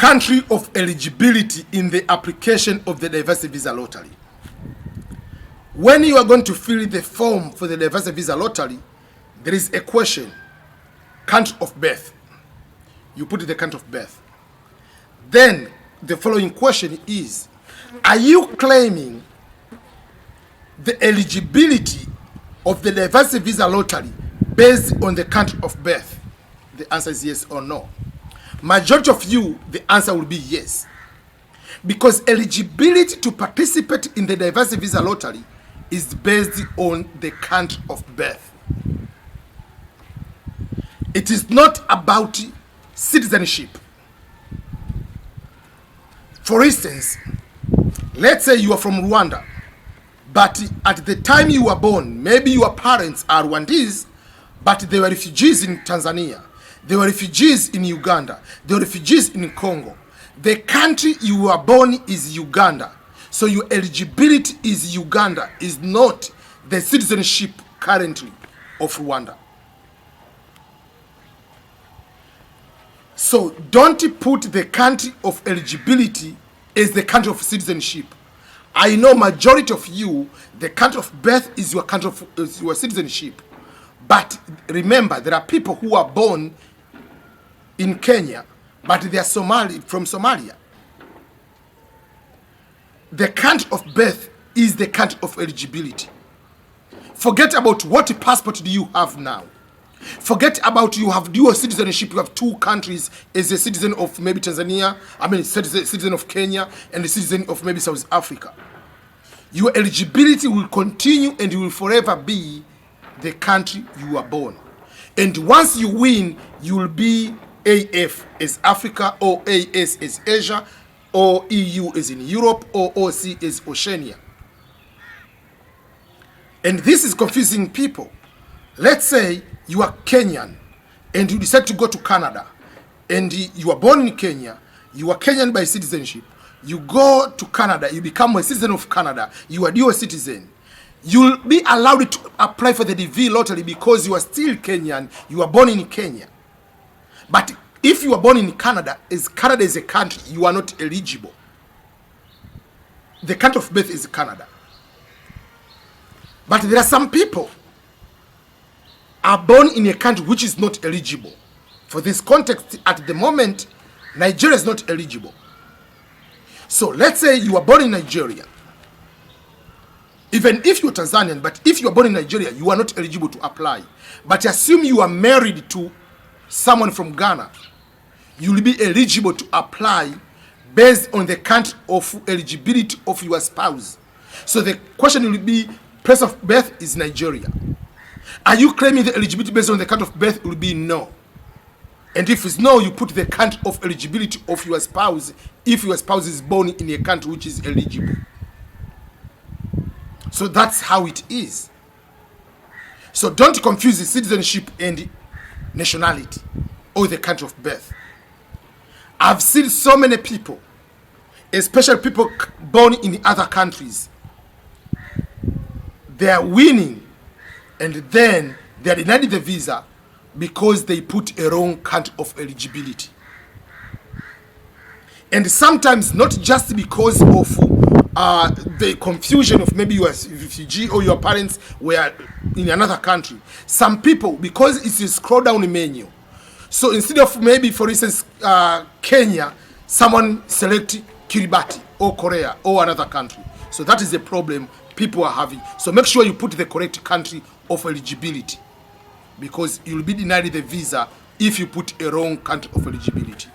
Country of eligibility in the application of the diversity visa lottery. When you are going to fill the form for the diversity visa lottery, there is a question, country of birth. You put the country of birth. Then the following question is, are you claiming the eligibility of the diversity visa lottery based on the country of birth? The answer is yes or no. Majority of you, the answer will be yes. Because eligibility to participate in the diversity visa lottery is based on the country of birth. It is not about citizenship. For instance, let's say you are from Rwanda, but at the time you were born, maybe your parents are Rwandese, but they were refugees in Tanzania. They were refugees in Uganda. They were refugees in Congo. The country you were born is Uganda. So your eligibility is Uganda, is not the citizenship currently of Rwanda. So don't put the country of eligibility as the country of citizenship. I know majority of you, the country of birth is your country of your citizenship. But remember, there are people who are born in Kenya, but they are from Somalia. The country of birth is the country of eligibility. Forget about what passport do you have now. Forget about you have dual citizenship. You have two countries as a citizen of maybe Tanzania, citizen of Kenya, and a citizen of maybe South Africa. Your eligibility will continue and you will forever be the country you are born. And once you win, you will be AF as Africa, or AS as Asia, or EU as in Europe, or OC as Oceania. And this is confusing people. Let's say you are Kenyan and you decide to go to Canada, and you are born in Kenya, you are Kenyan by citizenship, you go to Canada, you become a citizen of Canada, you are dual citizen. You'll be allowed to apply for the DV lottery because you are still Kenyan, you are born in Kenya. But if you are born in Canada, as Canada is a country, you are not eligible. The country of birth is Canada. But there are some people are born in a country which is not eligible. For this context, at the moment, Nigeria is not eligible. So let's say you are born in Nigeria. Even if you're Tanzanian, but if you are born in Nigeria, you are not eligible to apply. But assume you are married to someone from Ghana, you will be eligible to apply based on the country of eligibility of your spouse. So the question will be, place of birth is Nigeria. Are you claiming the eligibility based on the country of birth? It will be no. And if it's no, you put the country of eligibility of your spouse if your spouse is born in a country which is eligible. So that's how it is. So don't confuse the citizenship and nationality or the country of birth. I've seen so many people, especially people born in other countries, they are winning and then they are denied the visa because they put a wrong country of eligibility. And sometimes not just because of the confusion of maybe you are a refugee or your parents were in another country. Some people, because it's a scroll down menu, so instead of maybe, for instance, Kenya, someone select Kiribati or Korea or another country. So that is the problem people are having. So make sure you put the correct country of eligibility, because you'll be denied the visa if you put a wrong country of eligibility.